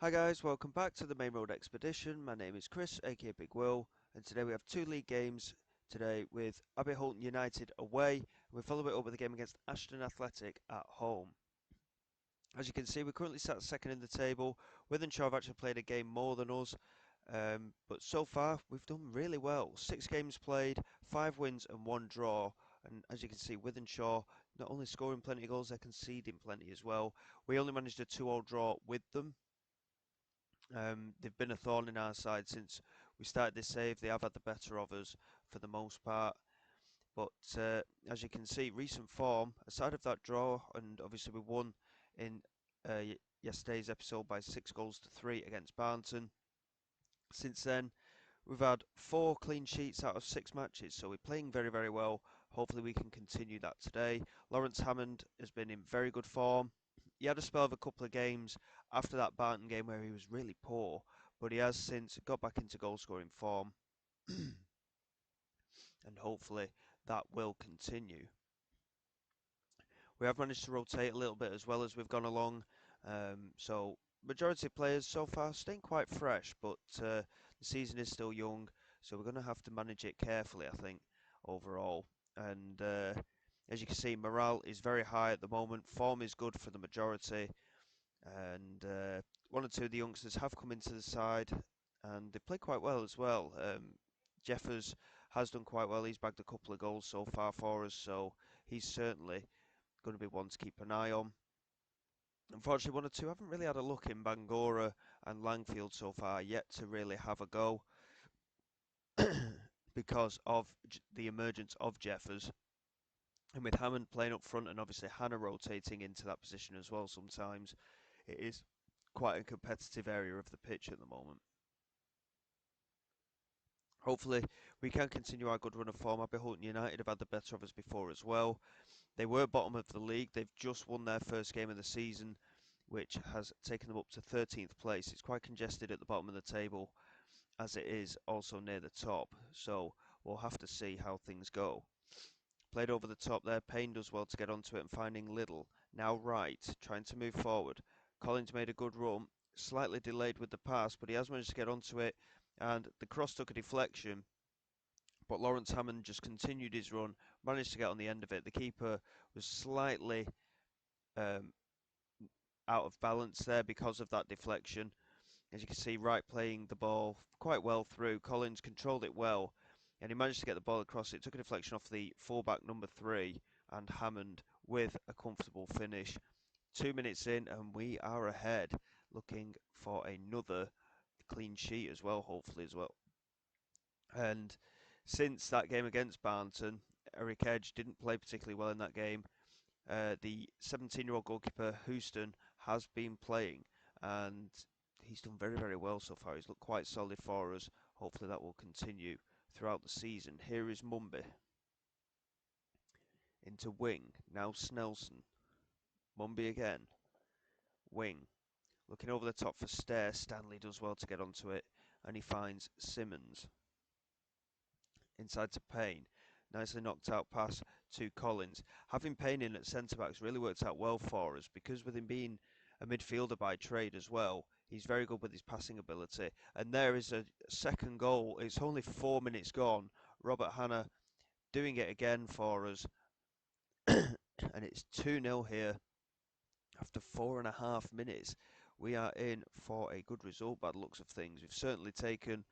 Hi guys, welcome back to the Main Road Expedition. My name is Chris, aka Big Will, and today we have two league games today with Abbey Hulton United away, and we follow it up with a game against Ashton Athletic at home. As you can see, we're currently sat second in the table. Wythenshawe have actually played a game more than us, but so far we've done really well. 6 games played, 5 wins and 1 draw. And as you can see, Wythenshawe not only scoring plenty of goals, they're conceding plenty as well. We only managed a 2-2 draw with them. They've been a thorn in our side since we started this save. They have had the better of us for the most part. But as you can see, recent form, aside of that draw, and obviously we won in yesterday's episode by 6 goals to 3 against Barnton. Since then, we've had 4 clean sheets out of 6 matches, so we're playing very, very well. Hopefully we can continue that today. Lawrence Hammond has been in very good form. He had a spell of a couple of games after that Barton game where he was really poor, but he has since got back into goal scoring form, and hopefully that will continue. We have managed to rotate a little bit as well as we've gone along, so majority of players so far staying quite fresh, but the season is still young, so we're going to have to manage it carefully, I think, overall. And as you can see, morale is very high at the moment. Form is good for the majority, and one or two of the youngsters have come into the side, and they play quite well as well. Jeffers has done quite well. He's bagged a couple of goals so far for us, so he's certainly going to be one to keep an eye on. Unfortunately, one or two haven't really had a look in Bangora and Langfield so far yet to really have a go because of the emergence of Jeffers. And with Hammond playing up front and obviously Hannah rotating into that position as well sometimes, it is quite a competitive area of the pitch at the moment. Hopefully, we can continue our good run of form. Abbey Hulton United have had the better of us before as well. They were bottom of the league. They've just won their first game of the season, which has taken them up to 13th place. It's quite congested at the bottom of the table, as it is also near the top. So we'll have to see how things go. Played over the top there. Payne does well to get onto it and finding Little. Now Wright, trying to move forward. Collins made a good run. Slightly delayed with the pass, but he has managed to get onto it. And the cross took a deflection. But Lawrence Hammond just continued his run, managed to get on the end of it. The keeper was slightly um, out of balance there because of that deflection. As you can see, Wright playing the ball quite well through. Collins controlled it well, and he managed to get the ball across. It took a deflection off the fullback number 3, and Hammond with a comfortable finish. 2 minutes in, and we are ahead, looking for another clean sheet as well, hopefully as well. And since that game against Barnton, Eric Edge didn't play particularly well in that game. The 17-year-old goalkeeper Houston has been playing, and he's done very, very well so far. He's looked quite solid for us. Hopefully that will continue throughout the season. Here is Mumby into wing. Now Snelson. Mumby again. Wing. Looking over the top for Stair. Stanley does well to get onto it, and he finds Simmons. Inside to Payne. Nicely knocked out pass to Collins. Having Payne in at centre-back's really worked out well for us because with him being a midfielder by trade as well, he's very good with his passing ability. And there is a second goal. It's only 4 minutes gone. Robert Hannah doing it again for us. And it's 2-0 here after 4.5 minutes. We are in for a good result by the looks of things. We've certainly taken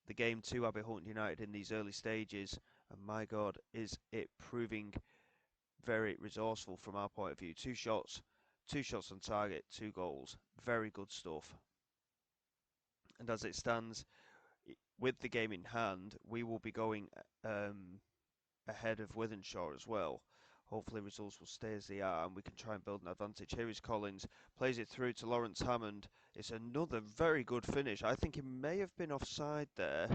the game to Abbey Hulton United in these early stages, and my God, is it proving very resourceful from our point of view. Two shots on target, 2 goals, very good stuff. And as it stands, with the game in hand, we will be going ahead of Wythenshawe as well. Hopefully results will stay as they are and we can try and build an advantage. Here is Collins, plays it through to Lawrence Hammond. It's another very good finish. I think he may have been offside there,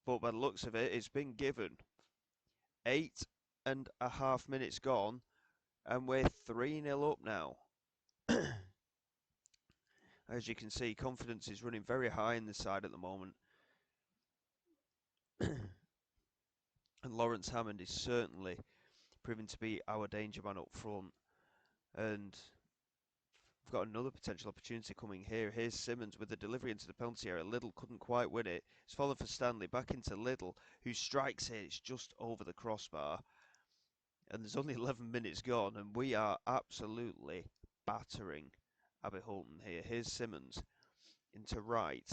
but by the looks of it, it's been given. 8.5 minutes gone, and we're 3-0 up now. As you can see, confidence is running very high in this side at the moment. And Lawrence Hammond is certainly proving to be our danger man up front. And We've got another potential opportunity coming here. Here's Simmons with the delivery into the penalty area. Little couldn't quite win it. It's followed for Stanley. Back into Little, who strikes it. It's just over the crossbar. And there's only 11 minutes gone, and we are absolutely battering Abbey Hulton here. Here's Simmons into right.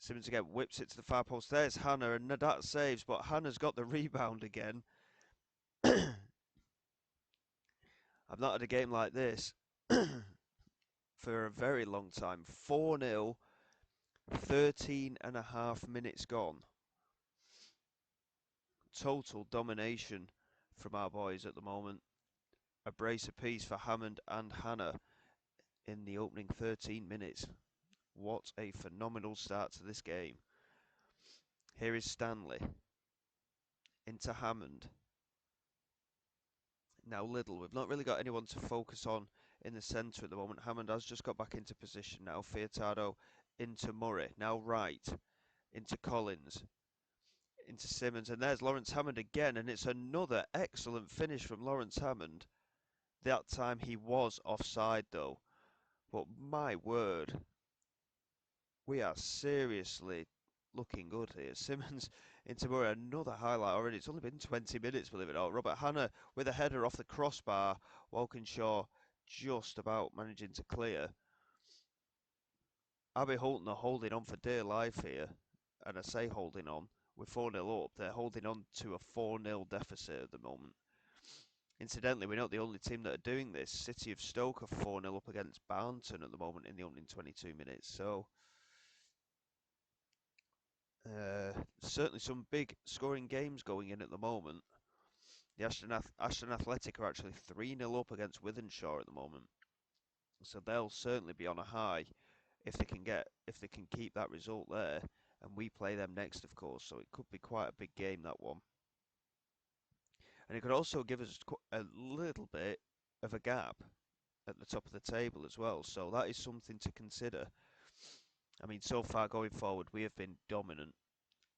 Simmons again whips it to the far post. There's Hannah, and that saves, but Hannah's got the rebound again. I've not had a game like this for a very long time. 4-0, 13 and a half minutes gone. Total domination from our boys at the moment. A brace apiece for Hammond and Hannah in the opening 13 minutes. What a phenomenal start to this game. Here is Stanley into Hammond. Now Little. We've not really got anyone to focus on in the centre at the moment. Hammond has just got back into position now. Fiattardo into Murray. Now right into Collins. Into Simmons. And there's Lawrence Hammond again. And it's another excellent finish from Lawrence Hammond. That time he was offside though. But my word, we are seriously looking good here. Simmons into Murray, another highlight already. It's only been 20 minutes, believe it or not. Robert Hannah with a header off the crossbar. Walkinshaw just about managing to clear. Abbey Hulton are holding on for dear life here. And I say holding on. We're 4-0 up. They're holding on to a 4-0 deficit at the moment. Incidentally, we're not the only team that are doing this. City of Stoke are 4-0 up against Barnton at the moment in the opening 22 minutes. So, certainly some big scoring games going in at the moment. The Ashton Athletic are actually 3-0 up against Wythenshawe at the moment. So they'll certainly be on a high if they can keep that result there. And we play them next, of course. So it could be quite a big game, that one. And it could also give us a little bit of a gap at the top of the table as well. So that is something to consider. I mean, so far going forward, we have been dominant.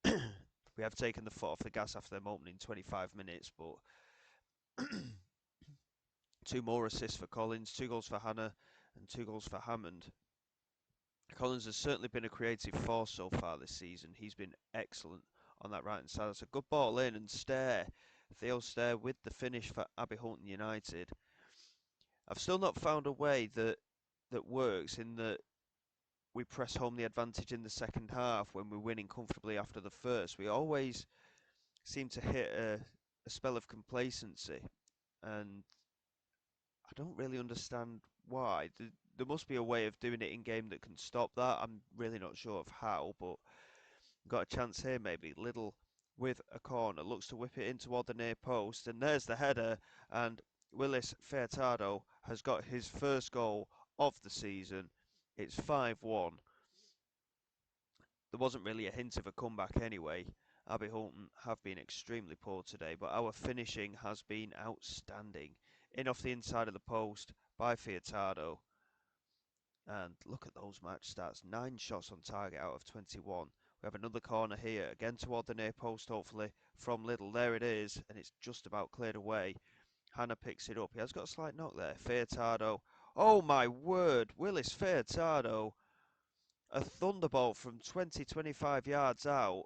We have taken the foot off the gas after them opening 25 minutes, but 2 more assists for Collins, 2 goals for Hannah, and 2 goals for Hammond. Collins has certainly been a creative force so far this season. He's been excellent on that right-hand side. That's a good ball in, and Theo Stair with the finish for Abbey Hulton United. I've still not found a way that works in that we press home the advantage in the second half when we're winning comfortably after the first. We always seem to hit a spell of complacency, and I don't really understand why. There must be a way of doing it in game that can stop that. I'm really not sure of how, but got a chance here maybe. Little with a corner, looks to whip it in toward the near post, and there's the header, and Willis Fiattardo has got his first goal of the season. It's 5-1. There wasn't really a hint of a comeback anyway. Abbey Hulton have been extremely poor today, but our finishing has been outstanding. In off the inside of the post by Fiattardo. And look at those match stats. 9 shots on target out of 21. We have another corner here, again toward the near post, hopefully, from Little. There it is, and it's just about cleared away. Hannah picks it up. He has got a slight knock there. Fiattardo. Oh my word, Willis Fiattardo. A thunderbolt from 20-25 yards out.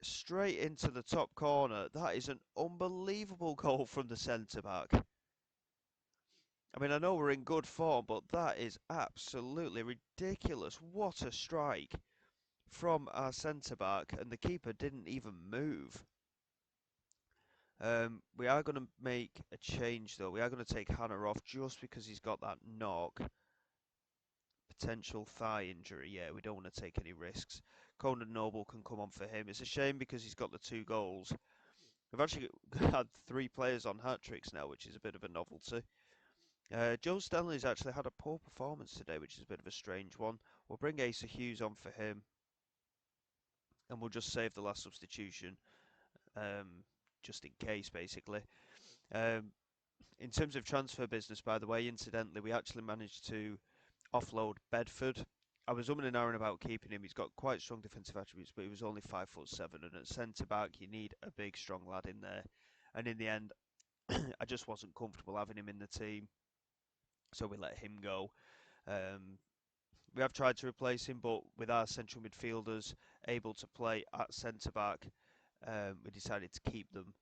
Straight into the top corner. That is an unbelievable goal from the centre-back. I mean, I know we're in good form, but that is absolutely ridiculous. What a strike from our centre-back, and the keeper didn't even move. We are going to make a change, though. We are going to take Hannah off just because he's got that knock. Potential thigh injury. Yeah, we don't want to take any risks. Conan Noble can come on for him. It's a shame because he's got the 2 goals. We've actually had 3 players on hat-tricks now, which is a bit of a novelty. Joe Stanley's actually had a poor performance today, which is a bit of a strange one. We'll bring Asa Hughes on for him, and we'll just save the last substitution, just in case, basically. In terms of transfer business, by the way, incidentally, we actually managed to offload Bedford. I was umming and ahhing about keeping him. He's got quite strong defensive attributes, but he was only 5'7", and at centre-back, you need a big, strong lad in there. And in the end, I just wasn't comfortable having him in the team. so we let him go. Um, we have tried to replace him, but with our central midfielders able to play at centre back, we decided to keep them,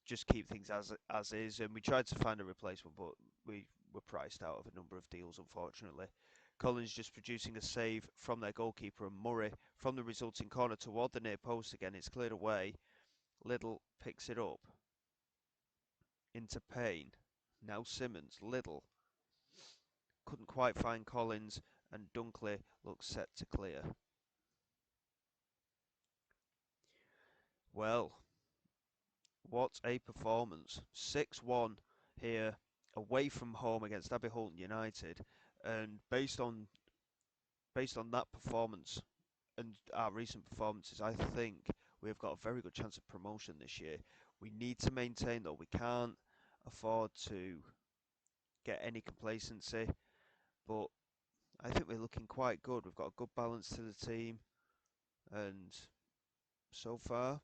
just keep things as is. And we tried to find a replacement, but we were priced out of a number of deals, unfortunately. Collins just producing a save from their goalkeeper, and Murray from the resulting corner toward the near post again. It's cleared away. Little picks it up into Payne. Now Simmons. Little couldn't quite find Collins, and Dunkley looks set to clear. Well, what a performance. 6-1 here away from home against Abbey Hulton United. And based on that performance and our recent performances, I think we've got a very good chance of promotion this year. We need to maintain though. We can't afford to get any complacency, but I think we're looking quite good. We've got a good balance to the team, and so far,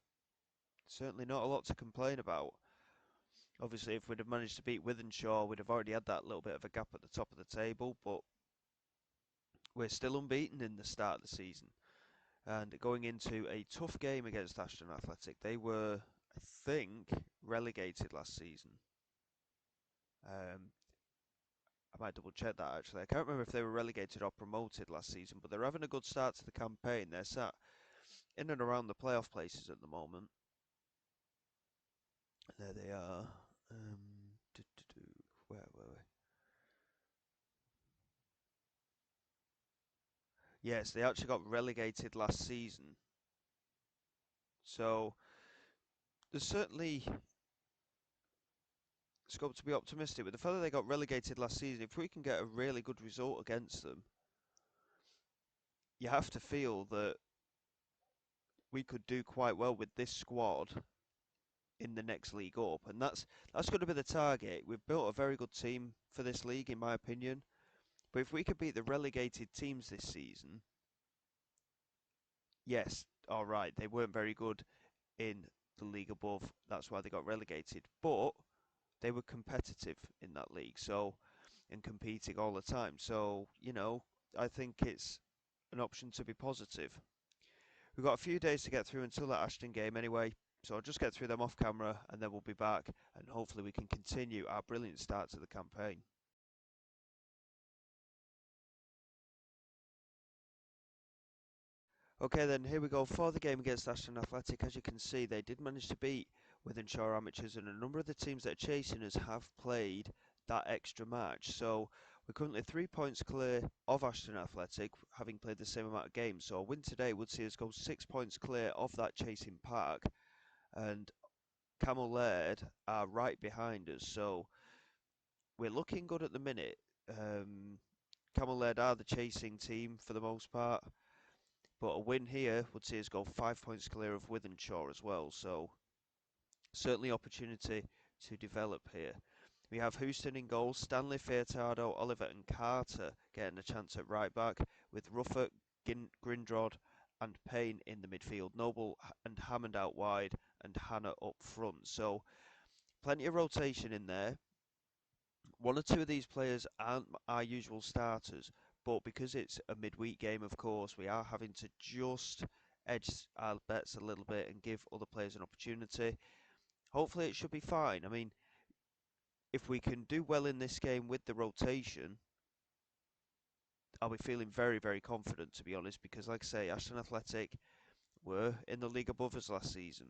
certainly not a lot to complain about. Obviously, if we'd have managed to beat Wythenshawe, we'd have already had that little bit of a gap at the top of the table, but we're still unbeaten in the start of the season. And going into a tough game against Ashton Athletic, they were, I think, relegated last season. I might double check that actually. I can't remember if they were relegated or promoted last season, but they're having a good start to the campaign. They're sat in and around the playoff places at the moment. There they are. Where were we? Yes, they actually got relegated last season. So there's certainly scope to be optimistic. With the fact that they got relegated last season, if we can get a really good result against them, you have to feel that we could do quite well with this squad in the next league up, and that's going to be the target. We've built a very good team for this league, in my opinion. But if we could beat the relegated teams this season, yes, all right, they weren't very good in the league above. That's why they got relegated. But they were competitive in that league, so and competing all the time. So, I think it's an option to be positive. We've got a few days to get through until that Ashton game anyway, so I'll just get through them off camera and then we'll be back and hopefully we can continue our brilliant start to the campaign. Okay then, here we go for the game against Ashton Athletic. As you can see, they did manage to beat Wythenshawe Amateurs, and a number of the teams that are chasing us have played that extra match. So we're currently 3 points clear of Ashton Athletic, having played the same amount of games. So a win today would see us go 6 points clear of that chasing pack, and Camel Laird are right behind us. So we're looking good at the minute. Camel Laird are the chasing team for the most part. But a win here would see us go 5 points clear of Wythenshawe as well. So certainly opportunity to develop here. We have Houston in goal, Stanley, Furtado, Oliver and Carter getting a chance at right back, with Ruffert, Grindrod and Payne in the midfield. Noble and Hammond out wide and Hannah up front. So plenty of rotation in there. One or two of these players aren't our usual starters, but because it's a midweek game, of course, we are having to just edge our bets a little bit and give other players an opportunity. Hopefully it should be fine. I mean, if we can do well in this game with the rotation, I'll be feeling very, very confident, to be honest, because like I say, Ashton Athletic were in the league above us last season,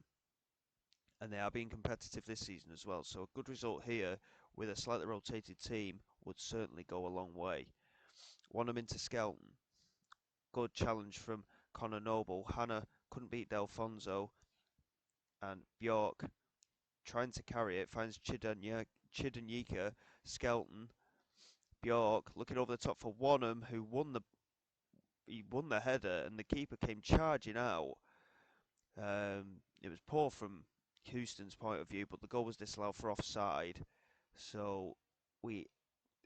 and they are being competitive this season as well. So a good result here with a slightly rotated team would certainly go a long way. Wanham into Skelton. Good challenge from Connor Noble. Hannah couldn't beat Delfonso, and Bjork trying to carry it finds Chidanyika. Skelton. Bjork looking over the top for Wanham, who won the header, and the keeper came charging out. It was poor from Houston's point of view, but the goal was disallowed for offside. So we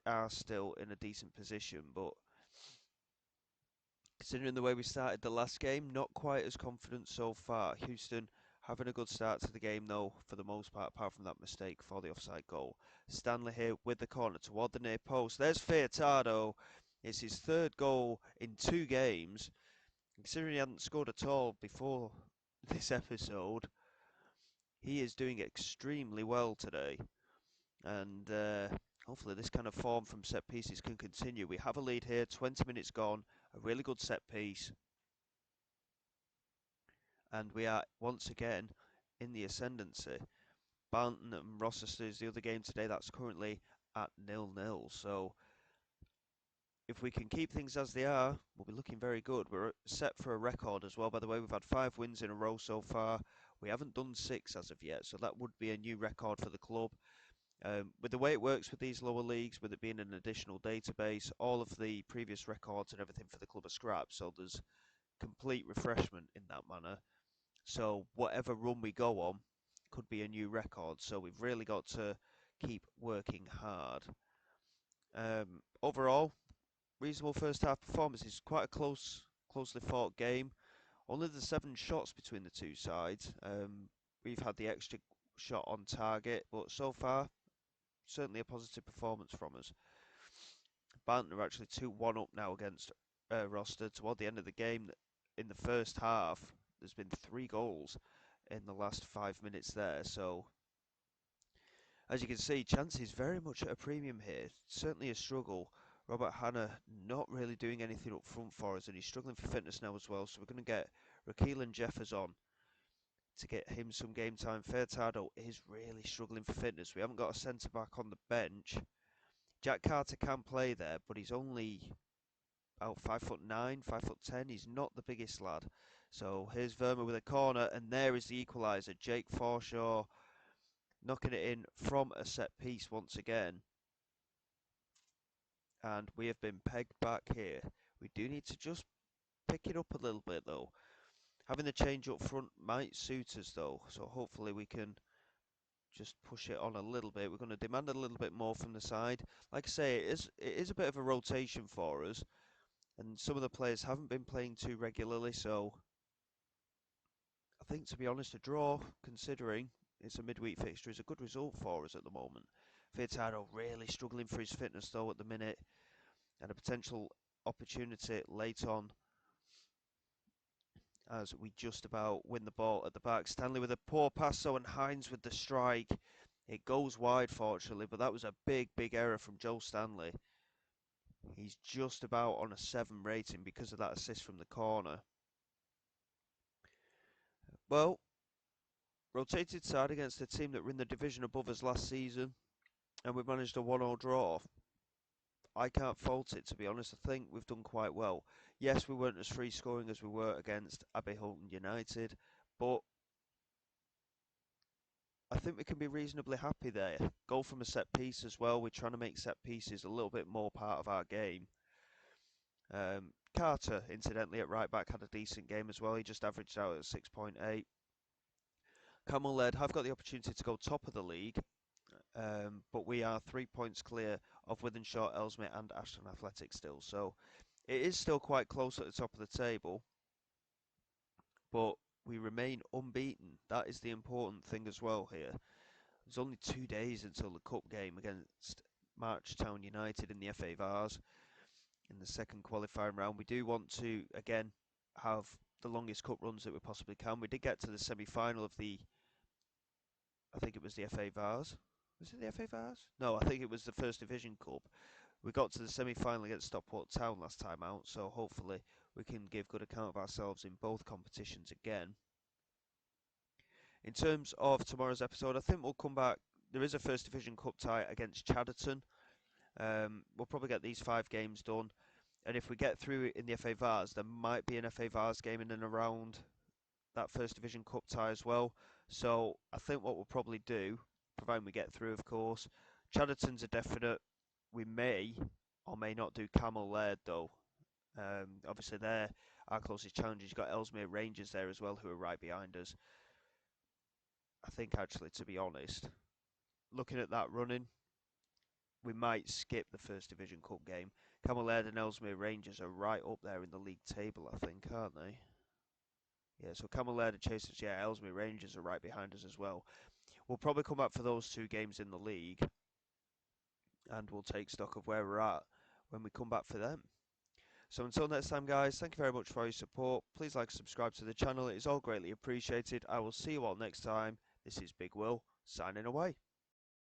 are still in a decent position, but considering the way we started the last game, not quite as confident so far. Houston Having a good start to the game though, for the most part, apart from that mistake for the offside goal. Stanley here with the corner toward the near post. There's Furtado. It's his third goal in 2 games. Considering he hadn't scored at all before this episode, he is doing extremely well today. And hopefully this kind of form from set pieces can continue. We have a lead here, 20 minutes gone, a really good set piece. And we are once again in the ascendancy. Barnton and Rochester is the other game today. That's currently at 0-0. So if we can keep things as they are, we'll be looking very good. We're set for a record as well. By the way, we've had 5 wins in a row so far. We haven't done 6 as of yet, so that would be a new record for the club. With the way it works with these lower leagues, with it being an additional database, all of the previous records and everything for the club are scrapped, so there's complete refreshment in that manner. So whatever run we go on could be a new record, so we've really got to keep working hard. Overall, reasonable first half performance. It's quite a closely fought game. Only the 7 shots between the two sides. We've had the extra shot on target, but so far, certainly a positive performance from us. Barnton are actually 2-1 up now against Roster. Toward the end of the game, in the first half, there's been 3 goals in the last 5 minutes there. So, as you can see, chances very much at a premium here. Certainly a struggle. Robert Hanna not really doing anything up front for us, and he's struggling for fitness now as well. So we're going to get Rakeelan Jeffers on to get him some game time. Furtado is really struggling for fitness. We haven't got a centre back on the bench. Jack Carter can play there, but he's only about 5'9", 5'10". He's not the biggest lad. So here's Verma with a corner, and there is the equaliser. Jake Forshaw knocking it in from a set piece once again. And we have been pegged back here. We do need to just pick it up a little bit though. Having the change up front might suit us though, so hopefully we can just push it on a little bit. We're going to demand a little bit more from the side. Like I say, it is a bit of a rotation for us, and some of the players haven't been playing too regularly, so I think, to be honest, a draw, considering it's a midweek fixture, is a good result for us at the moment. Furtado really struggling for his fitness though at the minute, and a potential opportunity late on as we just about win the ball at the back. Stanley with a poor pass, and Hines with the strike. It goes wide, fortunately, but that was a big error from Joe Stanley. He's just about on a 7 rating because of that assist from the corner. Well, rotated side against a team that were in the division above us last season, and we've managed a 1-0 draw. I can't fault it, to be honest. I think we've done quite well. Yes, we weren't as free scoring as we were against Abbey Hulton United, but I think we can be reasonably happy there. Goal from a set piece as well. We're trying to make set pieces a little bit more part of our game. Carter, incidentally, at right back had a decent game as well. He just averaged out at 6.8. Camel Led have got the opportunity to go top of the league, but we are 3 points clear of Wythenshawe, Ellesmere and Ashton Athletic still. So it is still quite close at the top of the table, but we remain unbeaten. That is the important thing as well here. There's only 2 days until the cup game against Marchtown United in the FA Vars in the second qualifying round. We do want to, again, have the longest cup runs that we possibly can. We did get to the semi-final of the, I think it was the FA Vars. Was it the FA Vars? No, I think it was the First Division Cup. We got to the semi-final against Stockport Town last time out, so hopefully we can give good account of ourselves in both competitions again. In terms of tomorrow's episode, I think we'll come back. There is a First Division Cup tie against Chadderton. We'll probably get these 5 games done. And if we get through in the FA Vars, there might be an FA Vars game in and around that First Division Cup tie as well. So I think what we'll probably do, providing we get through, of course, Chadderton's a definite. We may or may not do Camel Laird though. Obviously, they're our closest challengers. You've got Ellesmere Rangers there as well, who are right behind us. I think, actually, to be honest, looking at that running, we might skip the First Division Cup game. Camel Laird and Ellesmere Rangers are right up there in the league table, I think, aren't they? Yeah, so Camelaird and Chasers, yeah, Ellesmere Rangers are right behind us as well. We'll probably come back for those 2 games in the league, and we'll take stock of where we're at when we come back for them. So until next time, guys, thank you very much for your support. Please like and subscribe to the channel. It is all greatly appreciated. I will see you all next time. This is Big Will, signing away.